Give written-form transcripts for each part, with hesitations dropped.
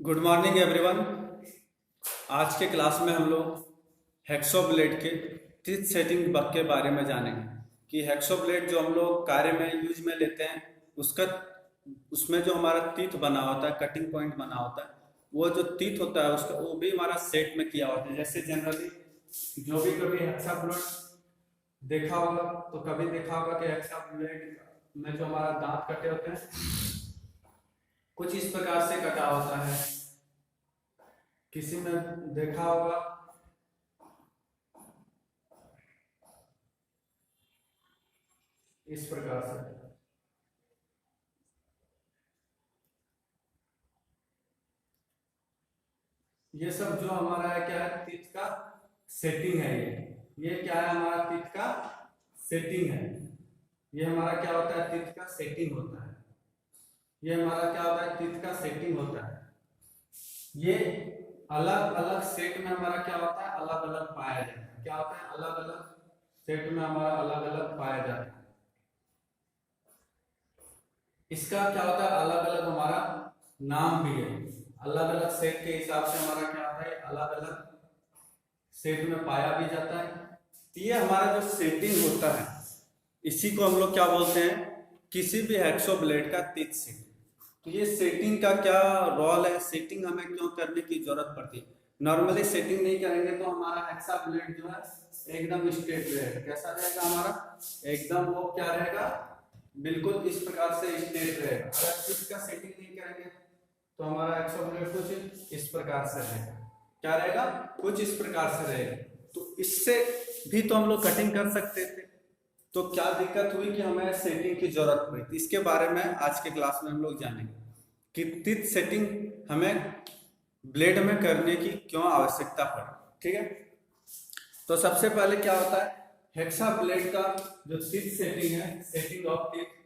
Good morning everyone. आज के class में हम लोग हेक्सोब्लेड के टीथ सेटिंग बग के बारे में जानेंगे कि हेक्सोब्लेड जो हम लोग कार्य में यूज में लेते हैं उसका उसमें जो हमारा टीथ बना होता है, कटिंग पॉइंट बना होता है, वो जो टीथ होता है उसका वो भी हमारा सेट में किया होता है। जैसे जनरली जो भी कभी हेक्साब्लेड देखा होगा तो कभी देखा होगा कि हेक्साब्लेड में जो हमारा दांत कटे होते हैं कुछ इस प्रकार से कटा होता है। किसी में देखा होगा इस प्रकार से। ये सब जो हमारा है क्या है, टीथ का सेटिंग है। ये क्या है, हमारा टीथ का सेटिंग है। ये हमारा क्या होता है, टीथ का सेटिंग होता है। ये हमारा क्या होता है, टीथ का सेटिंग होता है। ये अलग अलग सेट में हमारा क्या होता है, अलग अलग पाया जाता है। क्या होता है, अलग अलग सेट में हमारा अलग अलग पाया जाता है। इसका क्या होता है, अलग अलग हमारा नाम भी है। अलग अलग सेट के हिसाब से हमारा क्या होता है, अलग अलग सेट में पाया भी जाता है। तो ये हमारा जो सेटिंग होता है इसी को हम लोग क्या बोलते हैं, किसी भी हेक्सोब्लेड का टीथ सेट। तो ये सेटिंग का क्या रोल है, सेटिंग हमें क्यों करने की जरूरत पड़ती है। नॉर्मली सेटिंग नहीं करेंगे तो हमारा हेक्साब्लेड जो है एकदम स्ट्रेट रहेगा। कैसा रहेगा हमारा, एकदम वो क्या रहेगा, बिल्कुल इस प्रकार से स्ट्रेट रहेगा। अगर टीथ का सेटिंग नहीं करेंगे तो हमारा हेक्साब्लेड कुछ इस प्रकार से रहेगा। क्या रहेगा, कुछ इस प्रकार से रहेगा। तो इससे भी तो हम लोग कटिंग कर सकते थे। तो क्या दिक्कत हुई कि हमें सेटिंग की जरूरत पड़ी। तो इसके बारे में आज के क्लास में हम लोग जानेंगे कि टीथ सेटिंग हमें ब्लेड में करने की क्यों आवश्यकता पड़ी। ठीक है, तो सबसे पहले क्या होता है, हेक्सा ब्लेड का जो टीथ सेटिंग है, setting of teeth,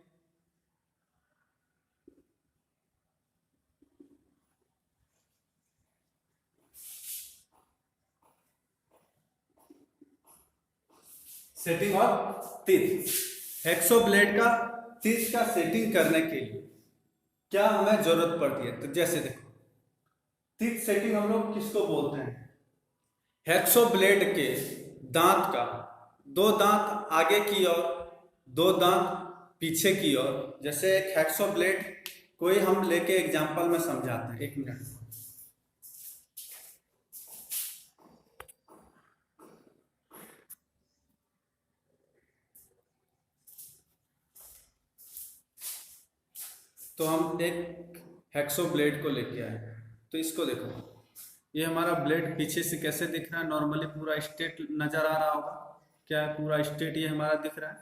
setting of teeth, hexo blade का टीथ का सेटिंग करने के लिए क्या हमें जरूरत पड़ती है। तो जैसे देखो, टीथ सेटिंग हम लोग किसको बोलते हैं, हेक्सो ब्लेड के दांत का दो दांत आगे की ओर, दो दांत पीछे की ओर। जैसे एक हेक्सो ब्लेड कोई हम लेके एग्जांपल में समझाते हैं, एक मिनट। तो हम एक हेक्सो ब्लेड को लेके आए, तो इसको देखो, ये हमारा ब्लेड पीछे से कैसे दिख रहा है, नॉर्मली पूरा स्ट्रेट नजर आ रहा होगा। क्या है, पूरा स्ट्रेट ये हमारा दिख रहा है।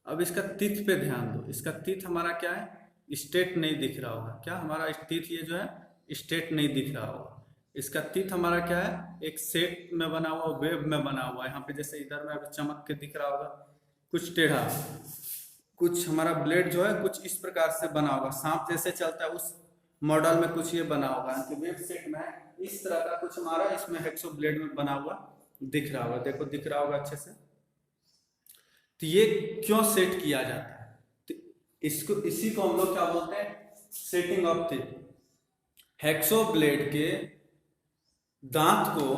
अब इसका टीथ पे ध्यान दो, इसका टीथ हमारा क्या है, स्ट्रेट नहीं दिख रहा होगा। क्या हमारा टीथ ये जो है स्ट्रेट नहीं दिख रहा होगा। इसका टीथ हमारा क्या है, एक सेट में बना हुआ, वेव में बना हुआ है। यहाँ पे जैसे इधर में अभी चमक के दिख रहा होगा, कुछ टेढ़ा, कुछ हमारा ब्लेड जो है कुछ इस प्रकार से बना होगा, सांप जैसे चलता है उस मॉडल में कुछ ये बना होगा। कि वेब सेट में इस तरह का कुछ हमारा इसमें हेक्सो ब्लेड में बना हुआ दिख रहा होगा। देखो दिख रहा होगा अच्छे से। तो ये क्यों सेट किया जाता है, तो इसको इसी को हम लोग क्या बोलते हैं, setting of teeth. Hexo blade के दांत को,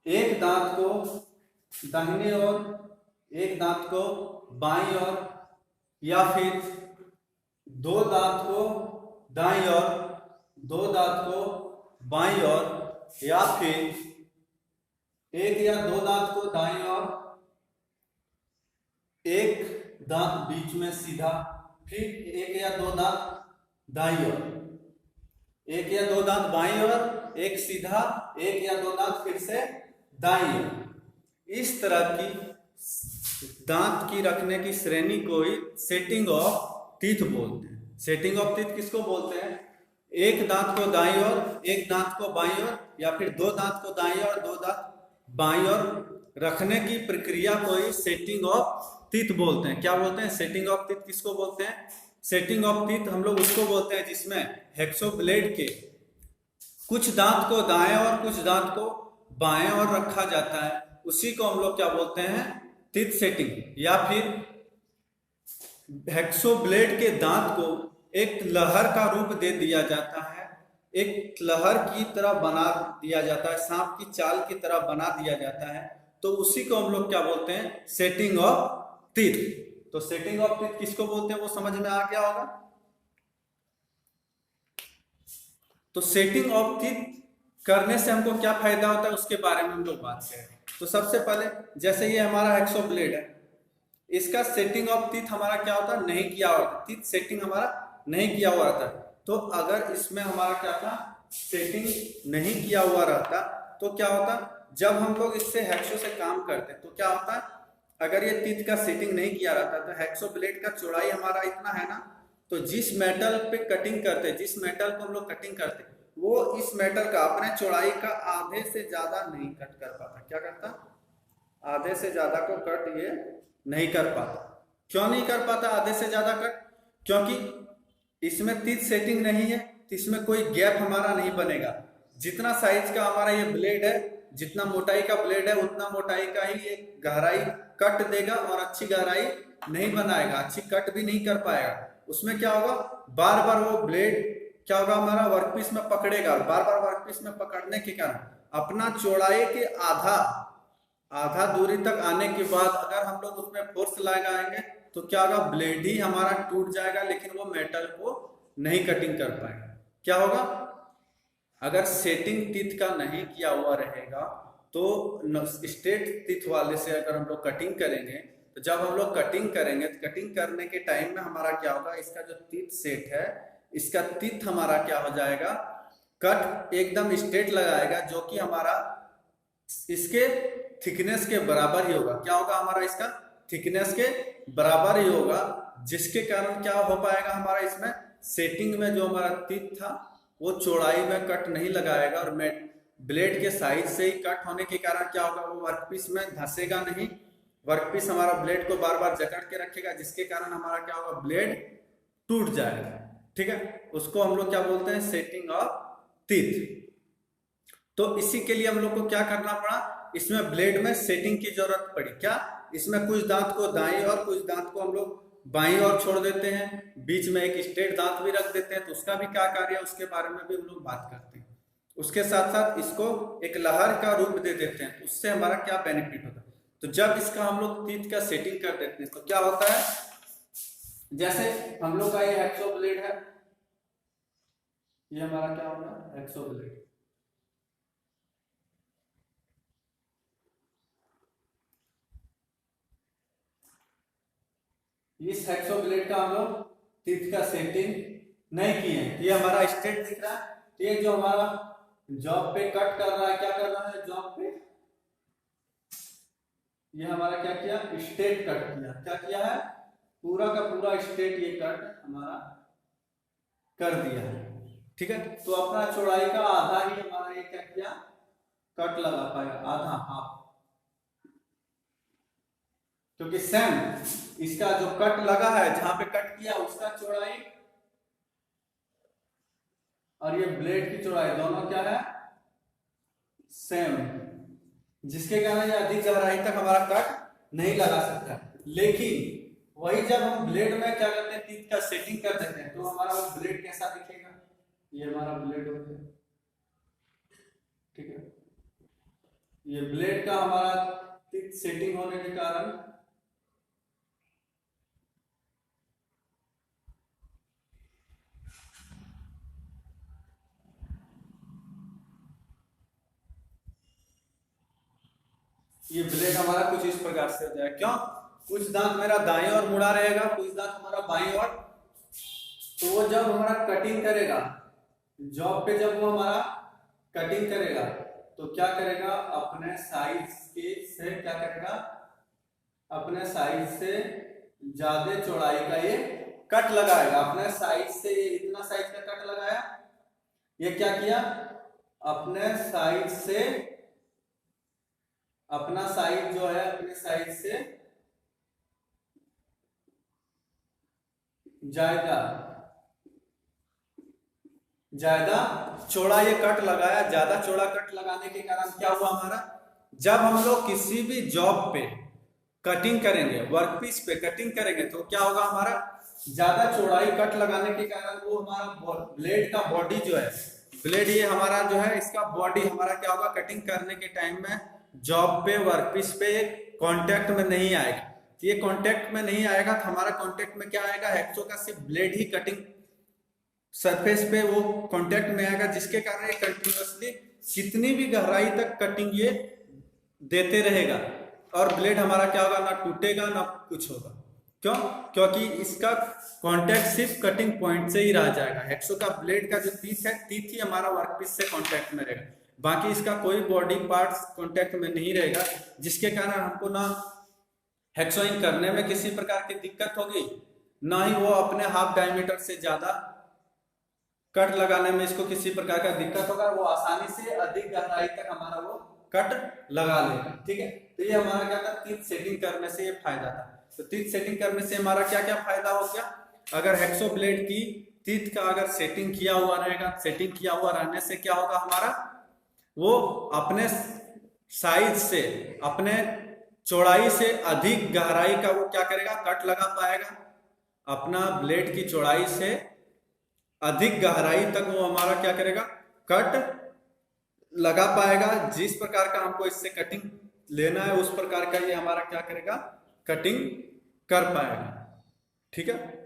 एक दांत को दाहिने ओर, एक दांत को बाईं ओर, या फिर दो दांत को दाईं ओर, दो दांत को बाईं ओर, या फिर एक या दो दांत को दाईं ओर, एक दांत बीच में सीधा, फिर एक या दो दांत दाईं ओर, एक या दो दांत बाईं ओर, एक सीधा, एक या दो दांत फिर से दाईं ओर। इस तरह की दांत की रखने की श्रेणी को ही सेटिंग ऑफ टीथ बोलते हैं। सेटिंग ऑफ टीथ किसको बोलते हैं, एक दांत को दाईं ओर, एक दांत को बाईं ओर, या फिर दो दांत को दाईं ओर, दो दांत बाईं ओर रखने की प्रक्रिया को ही सेटिंग ऑफ टीथ बोलते हैं। क्या बोलते हैं, सेटिंग ऑफ टीथ किसको बोलते हैं, सेटिंग ऑफ टीथ हम लोग उसको बोलते हैं जिसमें हेक्सो ब्लेड के कुछ दांत को दाएं और कुछ दांत को बाएं और रखा जाता है। उसी को हम लोग क्या बोलते हैं, टीथ सेटिंग। या फिर हेक्सो ब्लेड के दांत को एक लहर का रूप दे दिया जाता है एक लहर की तरह बना दिया जाता है, सांप की चाल की तरह बना दिया जाता है, तो उसी को हम लोग क्या बोलते हैं, सेटिंग ऑफ टीथ। तो सेटिंग ऑफ टीथ किसको बोलते हैं वो समझ में आ गया होगा। तो सेटिंग ऑफ टीथ करने से हमको क्या फायदा होता है उसके बारे में हम लोग बात करें। तो सबसे पहले जैसे ये हमारा हेक्सो ब्लेड है, इसका सेटिंग ऑफ टीथ हमारा क्या होता है, नहीं किया हुआ, टीथ सेटिंग हमारा नहीं किया हुआ रहता। तो अगर इसमें हमारा क्या था, सेटिंग नहीं किया हुआ रहता तो क्या होता, जब हम लोग इससे हेक्सो से काम करते तो क्या होता, अगर ये टीथ का सेटिंग नहीं किया रहता तो हेक्सो ब्लेड का चौड़ाई हमारा इतना है ना, तो जिस मेटल पे कटिंग करते, जिस मेटल को हम लोग कटिंग करते, वो इस मेटल का अपने चौड़ाई का आधे से ज्यादा नहीं कट कर पाता। क्या करता, आधे से ज्यादा को कट ये नहीं कर पाता। क्यों नहीं कर पाता आधे से ज्यादा कट, क्योंकि इसमें टीथ सेटिंग नहीं है, तो इसमें कोई गैप हमारा नहीं बनेगा। जितना साइज का हमारा ये ब्लेड है, जितना मोटाई का ब्लेड है, उतना मोटाई का ही ये गहराई कट देगा, और अच्छी गहराई नहीं बनाएगा, अच्छी कट भी नहीं कर पाएगा। उसमें क्या होगा, बार बार वो ब्लेड क्या होगा, हमारा वर्कपीस में पकड़ेगा, बार बार वर्कपीस में पकड़ने के कारण अपना चौड़ाई के आधा आधा दूरी तक आने के बाद अगर हम लोग उसमें फोर्स लगाएंगे तो क्या होगा, ब्लेड ही हमारा टूट जाएगा, लेकिन वो मेटल को नहीं कटिंग कर पाएगा। क्या होगा, अगर सेटिंग टीथ का नहीं किया हुआ रहेगा तो स्ट्रेट टीथ वाले से अगर हम लोग कटिंग करेंगे, तो जब हम लोग कटिंग करेंगे तो कटिंग करने के टाइम में हमारा क्या होगा, इसका जो टीथ सेट है, इसका टीथ हमारा क्या हो जाएगा, कट एकदम स्ट्रेट लगाएगा, जो कि हमारा इसके थिकनेस के बराबर ही होगा। क्या होगा, हमारा इसका थिकनेस के बराबर ही होगा, जिसके कारण क्या हो पाएगा, हमारा इसमें सेटिंग में जो हमारा टीथ था वो चौड़ाई में कट नहीं लगाएगा, और ब्लेड के साइज से ही कट होने के कारण क्या होगा, वो वर्कपीस में धंसेगा नहीं, वर्कपीस हमारा ब्लेड को बार बार जकड़ के रखेगा, जिसके कारण हमारा क्या होगा, ब्लेड टूट जाएगा। ठीक है, उसको हम लोग क्या बोलते हैं, सेटिंग ऑफ टीथ। तो इसी के लिए हम लोग को क्या करना पड़ा, इसमें ब्लेड में सेटिंग की जरूरत पड़ी। क्या, इसमें कुछ दांत को दाईं और कुछ दांत को हम लोग बाईं ओर छोड़ देते हैं, बीच में एक स्ट्रेट दांत भी रख देते हैं, तो उसका भी क्या कार्य है उसके बारे में भी हम लोग बात करते हैं। उसके साथ साथ इसको एक लहर का रूप दे देते हैं, उससे हमारा क्या बेनिफिट होता है। तो जब इसका हम लोग टीथ का सेटिंग कर देते हैं तो क्या होता है, जैसे हम लोग का ये हेक्सो ब्लेड है, ये हमारा क्या होगा, हेक्सो ब्लेड। इस हेक्सो ब्लेड का हम लोग टीथ का सेटिंग नहीं किए, ये हमारा स्ट्रेट दिख रहा है, ये जो हमारा जॉब पे कट कर रहा है, क्या कर रहा है जॉब पे, ये हमारा क्या किया, स्ट्रेट कट किया। क्या किया है, पूरा का पूरा स्ट्रेट ये कट हमारा कर दिया है। ठीक है, तो अपना चौड़ाई का आधा ही हमारा ये क्या किया, कट लगा पाएगा, आधा, हाफ, क्योंकि सेम इसका जो कट लगा है, जहां पे कट किया उसका चौड़ाई और ये ब्लेड की चौड़ाई दोनों क्या है, सेम, जिसके कारण ये अधिक गहराई तक हमारा कट नहीं लगा सकता। लेकिन वही जब हम ब्लेड में क्या करते हैं, टीथ का सेटिंग कर देते हैं, तो हमारा वो ब्लेड कैसा दिखेगा, ये हमारा ब्लेड हो गया। ठीक है, ये ब्लेड का हमारा टीथ सेटिंग होने के कारण ये ब्लेड हमारा कुछ इस प्रकार से हो जाएगा। क्यों, कुछ दांत मेरा दाएं ओर मुड़ा रहेगा, कुछ दांत हमारा बाएं ओर, तो वो जब हमारा कटिंग करेगा, जॉब पे जब वो हमारा कटिंग करेगा तो क्या करेगा, अपने साइज के से क्या करेगा, अपने साइज से ज्यादा चौड़ाई का ये कट लगाएगा। अपने साइज से ये इतना साइज का कट लगाया, ये क्या किया, अपने साइज से, अपना साइज जो है अपने साइज से ज्यादा ज्यादा चौड़ा ये कट लगाया। ज्यादा चौड़ा कट लगाने के कारण क्या हुआ हमारा, जब हम लोग किसी भी जॉब पे कटिंग करेंगे, वर्कपीस पे कटिंग करेंगे, तो क्या होगा, हमारा ज्यादा चौड़ाई कट लगाने के कारण वो हमारा ब्लेड का बॉडी जो है ब्लेड ये हमारा जो है इसका बॉडी हमारा क्या होगा, कटिंग करने के टाइम में जॉब पे वर्कपीस पे कांटेक्ट में नहीं आएगा। तो ये कांटेक्ट में नहीं आएगा तो हमारा कांटेक्ट में क्या आएगा, हैक्सो का सिर्फ ब्लेड ही कटिंग सरफेस पे वो कांटेक्ट में आएगा, जिसके कारण ये कंटिन्यूअसली कितनी भी गहराई तक कटिंग ये देते रहेगा और ब्लेड हमारा क्या होगा, ना टूटेगा ना कुछ होगा। क्यों? क्योंकि इसका कांटेक्ट सिर्फ कटिंग पॉइंट से ही रह जाएगा। हेक्सो का ब्लेड का जो टीथ है, टीथ ही हमारा वर्कपीस से कांटेक्ट में रहेगा, बाकी इसका कोई बॉडी पार्ट्स कांटेक्ट में नहीं रहेगा, जिसके कारण हमको ना हेक्सोइंग करने में किसी प्रकार की दिक्कत होगी, ना ही वो अपने हाफ डायमीटर से ज्यादा कट लगाने में इसको किसी प्रकार का दिक्कत होगा। वो आसानी से अधिक गहराई तक हमारा वो कट लगा लेगा। ठीक है, तो ये हमारा क्या था, टीथ सेटिंग करने से ये फायदा था। तो टीथ सेटिंग करने से हमारा क्या क्या फायदा हो गया, अगर हेक्सो ब्लेड की टीथ का अगर सेटिंग किया हुआ रहेगा, सेटिंग किया हुआ रहने से क्या होगा, हमारा वो अपने साइज से, अपने चौड़ाई से अधिक गहराई का वो क्या करेगा, कट लगा पाएगा। अपना ब्लेड की चौड़ाई से अधिक गहराई तक वो हमारा क्या करेगा, कट लगा पाएगा। जिस प्रकार का हमको इससे कटिंग लेना है उस प्रकार का ये हमारा क्या करेगा, कटिंग कर पाएगा। ठीक है,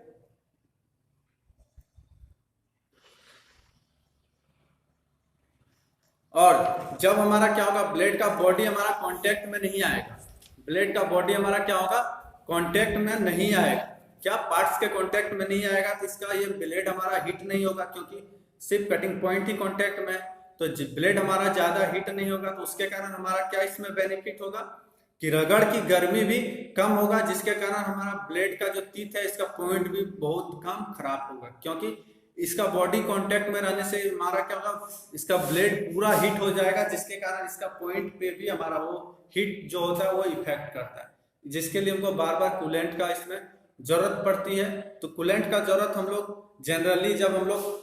और जब हमारा क्या होगा, ब्लेड का बॉडी हमारा कांटेक्ट में नहीं आएगा, ब्लेड का बॉडी हमारा क्या होगा, कांटेक्ट में नहीं आएगा। क्या पार्ट्स के कांटेक्ट में नहीं आएगा तो इसका ये ब्लेड हमारा हिट नहीं होगा, क्योंकि सिर्फ कटिंग पॉइंट ही कांटेक्ट में है। तो ब्लेड हमारा ज्यादा हिट नहीं होगा, तो उसके कारण हमारा क्या इसमें बेनिफिट होगा कि रगड़ की गर्मी भी कम होगा, जिसके कारण हमारा ब्लेड का जो टीथ है इसका पॉइंट भी बहुत कम खराब होगा, क्योंकि इसका बॉडी कांटेक्ट में रहने से हमारा क्या होगा, इसका ब्लेड पूरा हिट हो जाएगा, जिसके कारण इसका पॉइंट पे भी हमारा वो हिट जो होता है वो इफेक्ट करता है, जिसके लिए हमको बार बार कूलेंट का इसमें जरूरत पड़ती है। तो कूलेंट का जरूरत हम लोग जनरली जब हम लोग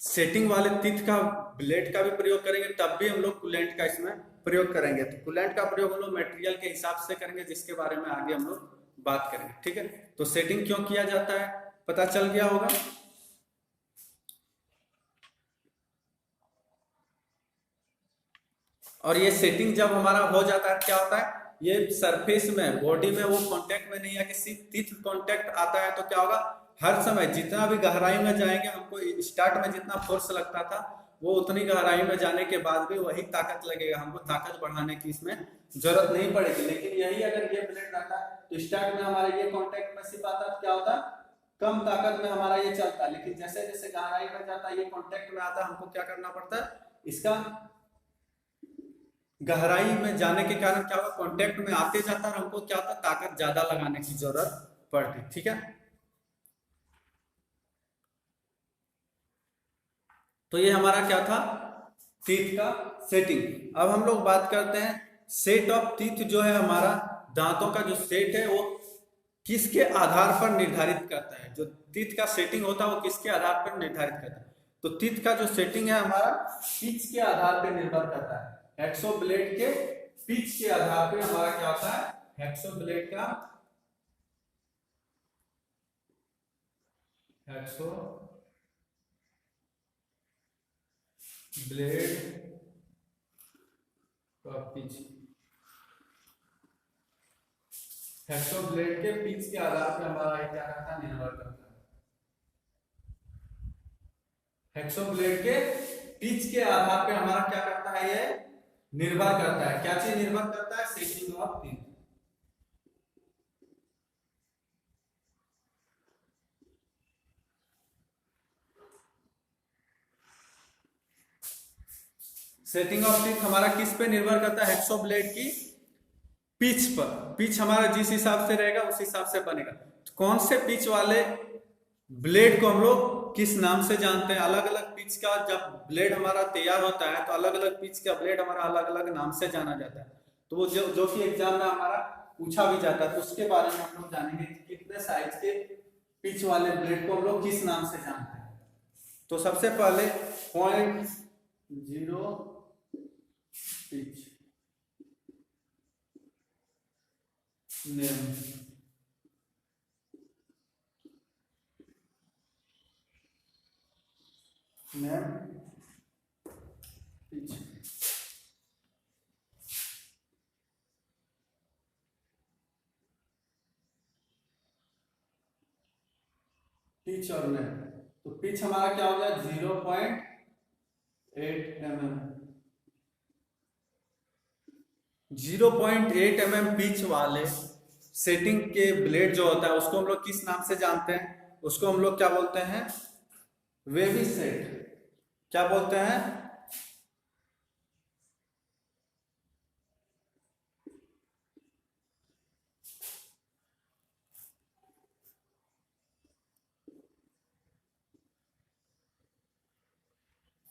सेटिंग वाले टीथ का ब्लेड का भी प्रयोग करेंगे तब भी हम लोग कूलेंट का इसमें प्रयोग करेंगे। तो कूलेंट का प्रयोग हम लोग मटेरियल के हिसाब से करेंगे, जिसके बारे में आगे हम लोग बात करेंगे। ठीक है, तो सेटिंग क्यों किया जाता है पता चल गया होगा। और ये सेटिंग जब हमारा हो जाता है क्या होता है, ये सरफेस में बॉडी में वो कांटेक्ट में नहीं है, किसी टीथ कांटेक्ट आता है तो क्या होगा, हर समय जितना भी गहराई में जाएंगे, हमको स्टार्ट में जितना फोर्स लगता था वो उतनी गहराई में जाने के बाद भी वही ताकत लगेगा, हमको ताकत बढ़ाने की इसमें जरूरत नहीं पड़ेगी। लेकिन यही अगर ये ब्लेड रहता तो स्टार्ट में हमारा ये कांटेक्ट में सिर्फ आता तो क्या होता, कम ताकत में हमारा ये चलता, लेकिन जैसे जैसे गहराई में जाता ये कांटेक्ट में आता, हमको क्या करना पड़ता है, इसका गहराई में जाने के कारण क्या होगा, कांटेक्ट में आते जाता और हमको क्या होता, ताकत ज्यादा लगाने की जरूरत पड़ती। ठीक है, तो ये हमारा क्या था, टीथ का सेटिंग। अब हम लोग बात करते हैं सेट ऑफ टीथ, जो है हमारा दांतों का जो सेट है वो किसके आधार पर निर्धारित करता है, जो टीथ का सेटिंग होता है वो किसके आधार पर निर्धारित करता है। तो टीथ का जो सेटिंग है हमारा पिच के आधार पर निर्भर करता है, हेक्सो ब्लेड के पिच के आधार पर हमारा क्या होता है, हेक्सो ब्लेड का हेक्सो ब्लेड का पिच, हेक्सो ब्लेड के पिच के आधार पर हमारा क्या करता है, निर्भर करता है। हेक्सो ब्लेड के पिच के आधार पर हमारा क्या करता है, ये निर्भर करता है। क्या चीज निर्भर करता है, setting of teeth. Setting of teeth हमारा किस पे निर्भर करता है, हेक्सो ब्लेड की पिच पर। पिच हमारा जिस हिसाब से रहेगा उस हिसाब से बनेगा। तो कौन से पिच वाले ब्लेड को हम लोग किस नाम से जानते हैं, अलग अलग पिच का जब ब्लेड हमारा तैयार होता है तो अलग अलग पिच का ब्लेड हमारा अलग अलग नाम से जाना जाता है। तो वो जो कि एग्जाम में हमारा पूछा भी जाता है, तो उसके बारे में हम लोग जानेंगे कितने साइज के पिच वाले ब्लेड को हम लोग किस नाम से जानते हैं। तो सबसे पहले 0.0 पिच नेम, पिच पिच और लेंथ, तो पिच हमारा क्या हो गया 0.8 mm। 0.8 mm पिच वाले सेटिंग के ब्लेड जो होता है उसको हम लोग किस नाम से जानते हैं? उसको हम लोग क्या बोलते हैं? Wavy set. क्या बोलते हैं?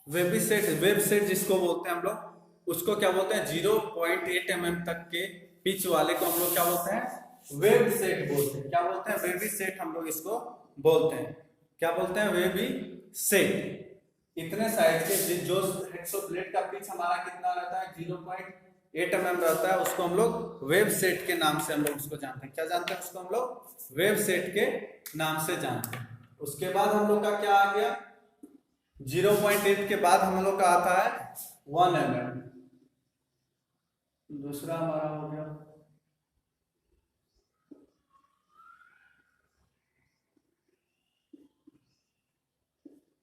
Wavy set. वेब सेट जिसको बोलते हैं हम लोग, उसको क्या बोलते हैं? 0.8 mm तक के पिच वाले को हम लोग क्या बोलते हैं? वेब सेट बोलते हैं। क्या बोलते हैं? वेवी सेट हम लोग इसको बोलते हैं। क्या बोलते हैं? Wavy set. इतने साइज के जो हेक्सो ब्लेड का पिच हमारा कितना रहता है 0.8 mm रहता है, उसको हम लोग वेब सेट के नाम से हम लोग उसको जानते हैं। क्या जानते हैं उसको? हम लोग वेब सेट के नाम से जानते हैं। उसके बाद हम लोग का क्या आ गया? 0.8 के बाद हम लोग का आता है 1 mm। दूसरा हमारा हो गया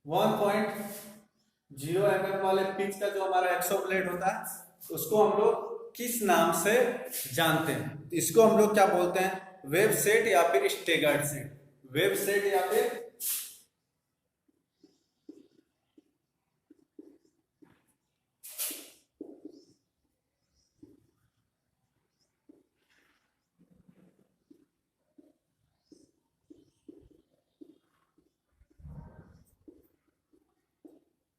1.0 mm वाले पिच का जो हमारा एक्सो ब्लेड होता है, उसको हम लोग किस नाम से जानते हैं? इसको हम लोग क्या बोलते हैं? वेब सेट या फिर स्टेगर्ड सेट। वेब सेट या फिर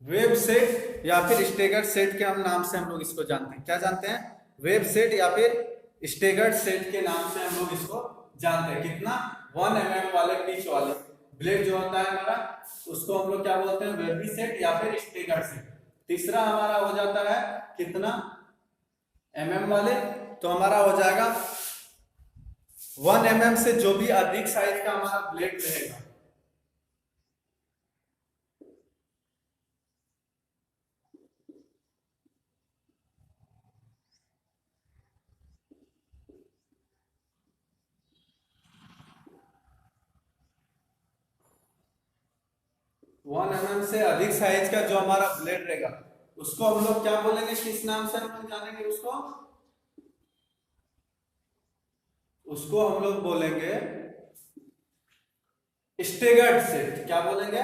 वेब सेट या फिर स्टेगर्ड सेट के हम नाम से हम लोग इसको जानते हैं। क्या जानते हैं? वेब सेट या फिर स्टेगर्ड सेट के नाम से हम लोग इसको जानते हैं। कितना? 1 mm वाले पिच वाले ब्लेड जो होता है हमारा, उसको हम लोग क्या बोलते हैं? वेबी सेट या फिर स्टेगर्ड सेट। तीसरा हमारा हो जाता है कितना mm वाले, तो हमारा हो जाएगा 1 mm से जो भी अधिक साइज का हमारा ब्लेड रहेगा, 1 mm से अधिक साइज का जो हमारा ब्लेड रहेगा, उसको हम लोग क्या बोलेंगे? किस नाम से हम लोग जानेंगे उसको? उसको हम लोग बोलेंगे स्टेगर्ड सेट। क्या बोलेंगे?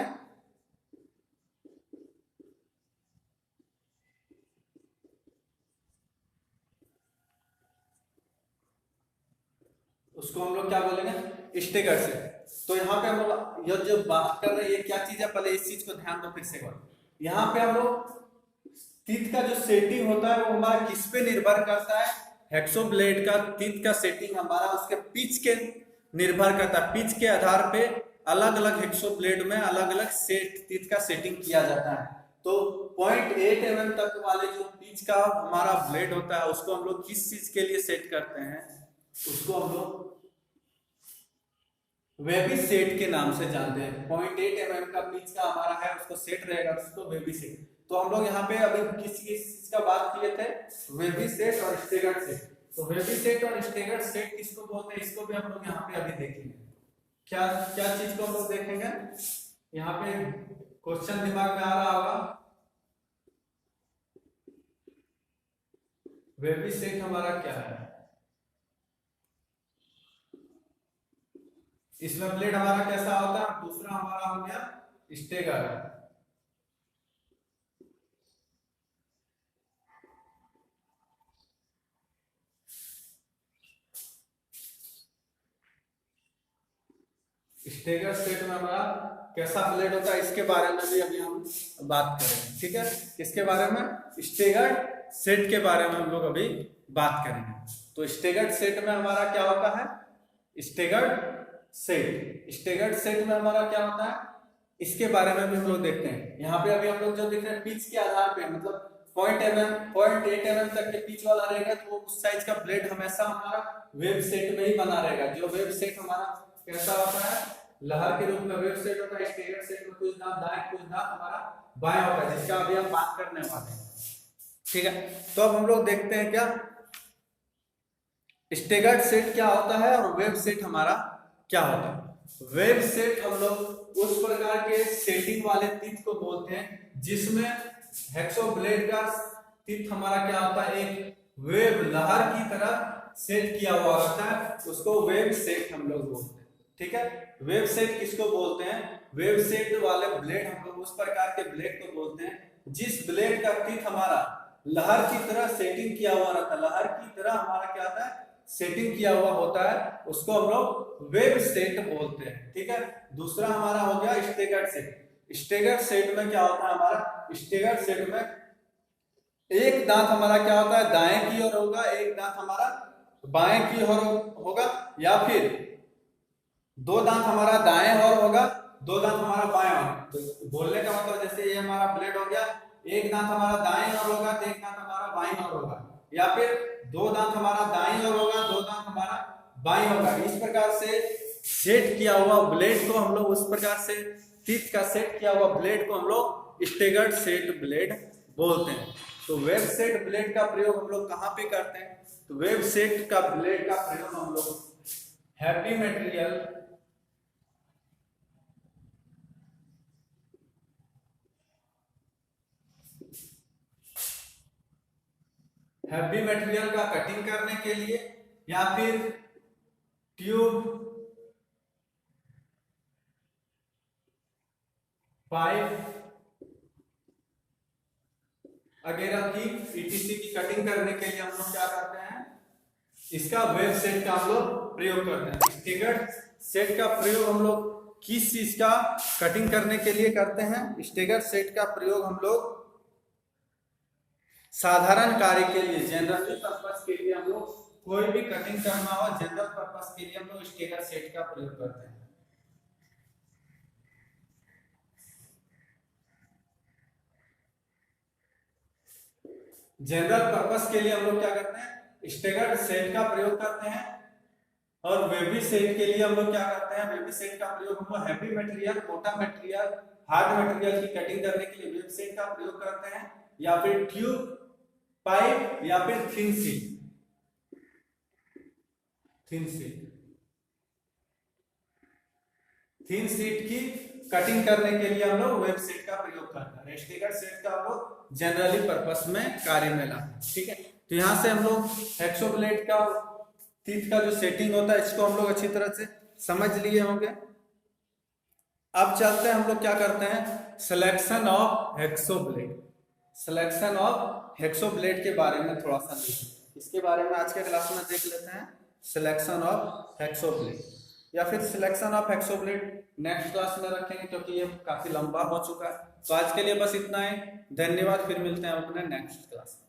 उसको हम लोग क्या बोलेंगे? Staggered set. तो यहाँ पे हम लोग ये जो बात कर रहे हैं, ये क्या चीज है? पहले इस चीज को ध्यान दो फिर से एक बार। यहाँ पे हम लोग टीथ का जो सेटिंग होता है वो हमारा किस पे निर्भर करता है? हेक्सो ब्लेड का टीथ का सेटिंग हमारा उसके पिच के निर्भर करता है। पिच के आधार पे अलग अलग हेक्सो ब्लेड में अलग अलग सेट टीथ का सेटिंग किया जाता है। तो 0.8 mm तक वाले जो पिच का हमारा ब्लेड होता है, उसको हम लोग किस चीज के लिए सेट करते हैं? उसको हम लोग वेबी सेट के नाम से जानते हैं। 0.8 mm का पिच का हमारा है, उसको सेट रहेगा, उसको वेबी सेट। तो हम लोग यहाँ पे अभी किस चीज का बात किए थे? वेबी सेट और स्टेगर्ड सेट। तो वेबी सेट और स्टेगर्ड सेट किसको बोलते हैं? इसको भी हम लोग यहाँ पे अभी देखेंगे। क्या क्या चीज को हम लोग देखेंगे? यहाँ पे क्वेश्चन दिमाग में आ रहा होगा, वेबी सेट हमारा क्या है? इसमें ब्लेड हमारा कैसा होता है? दूसरा हमारा हो गया स्टेगर। स्टेगर सेट में हमारा कैसा ब्लेड होता है, इसके बारे में भी अभी हम बात करेंगे। ठीक है, किसके बारे में? स्टेगर सेट के बारे में हम लोग अभी बात करेंगे। तो स्टेगर सेट में हमारा क्या होता है? Stagger set. स्टेगर सेट में हमारा क्या होता है, इसके बारे में भी हम लोग देखते हैं। यहाँ पे अभी हम लोग जो देख रहे हैं पिच के आधार पे, मतलब 0.8 mm तक के पिच वाला रहेगा, तो उस साइज का ब्लेड हमेशा हमारा वेब सेट में ही बना रहेगा। जो वेब सेट हमारा कैसा होता है? लहर के रूप में वेब सेट होता है। स्टेगर सेट में कुछ दांत दाएं कुछ दांत हमारा बाएं होता है, जिसका अभी हम बात करने वाले हैं। ठीक है, तो अब हम लोग देखते हैं क्या स्टेगर्ड सेट क्या होता है और वेब सेट हमारा क्या होता है। वेब सेट हम लोग उस प्रकार के सेटिंग वाले तीत को बोलते हैं जिसमें हेक्सोब्लेड का तीत हमारा क्या होता है, एक वेब लहर की तरह सेट किया हुआ होता है, उसको वेब सेट हम लोग बोलते हैं। ठीक है, वेब सेट किसको बोलते हैं, वेब सेट वाले ब्लेड हम लोग उस प्रकार के ब्लेड को बोलते हैं जिस ब्लेड का तीत हमारा लहर की तरह सेटिंग किया हुआ रहता है, लहर की तरह हमारा क्या होता है सेटिंग किया हुआ होता है, उसको हम लोग वेब सेट बोलते हैं। ठीक है, दूसरा हमारा हो गया स्टेगर्ड सेट। स्टेगर्ड सेट में क्या होता है, हमारा स्टेगर्ड सेट में एक दांत हमारा क्या होता है दाएं की ओर होगा, एक दांत हमारा बाएं की ओर होगा, या फिर दो दांत हमारा दाएं ओर होगा, दो दांत हमारा बाएं ओर। तो बोलने का मतलब जैसे ये हमारा ब्लेड हो गया, एक दांत हमारा दाएं ओर होगा तो एक दांत हमारा बाएं ओर होगा, या फिर दो दांत हमारा दाएं ओर होगा, दो दांत हमारा बाएं होगा। इस प्रकार से सेट किया हुआ ब्लेड को हम लोग उस प्रकार से टीथ का सेट किया हुआ ब्लेड को हम लोग स्टेगर्ड सेट ब्लेड बोलते हैं। तो वेब सेट ब्लेड का प्रयोग हम लोग कहाँ पे करते हैं, तो वेब सेट का ब्लेड का प्रयोग हम लोग हैवी मटेरियल का कटिंग करने के लिए, या फिर ट्यूब, पाइप वगैरह की ईटीसी की कटिंग करने के लिए हम लोग क्या करते हैं, इसका वेब सेट का हम लोग प्रयोग करते हैं। स्टेगर्ड सेट का प्रयोग हम लोग किस चीज का कटिंग करने के लिए करते हैं, स्टेगर्ड सेट का प्रयोग हम लोग साधारण कार्य के लिए, जनरल पर्पस के लिए, हम लोग कोई भी कटिंग करना हो जनरल पर्पस के लिए हम लोग स्टेगर्ड सेट का प्रयोग करते हैं। जनरल पर्पस के लिए हम लोग क्या करते हैं स्टेगर्ड सेट का प्रयोग करते हैं, और वेबी सेट के लिए हम लोग क्या करते हैं, वेबी सेट का प्रयोग हम लोग हैवी मटेरियल, मोटा मटेरियल, हार्ड मटेरियल की कटिंग करने के लिए वेब सेट का प्रयोग करते हैं, या फिर ट्यूब, पाइप, या फिर थिन शीट की कटिंग करने के लिए हम लोग वेब सेट का प्रयोग करते हैं। स्टेगर्ड सेट का हम लोग जनरली पर्पस में कार्य में लाते। ठीक है, तो यहाँ से हम लोग हेक्सोब्लेड का टीथ का जो सेटिंग होता है इसको हम लोग अच्छी तरह से समझ लिए होंगे। अब चलते हैं हम लोग क्या करते हैं सिलेक्शन ऑफ हेक्सोब्लेड। सिलेक्शन ऑफ हेक्सोब्लेड के बारे में थोड़ा सा देखें, इसके बारे में आज के क्लास में देख लेते हैं। सिलेक्शन ऑफ हेक्सोब्लेड या फिर सिलेक्शन ऑफ हेक्सोब्लेड नेक्स्ट क्लास में रखेंगे क्योंकि ये काफी लंबा हो चुका है। तो आज के लिए बस इतना ही, धन्यवाद, फिर मिलते हैं अपने नेक्स्ट क्लास में।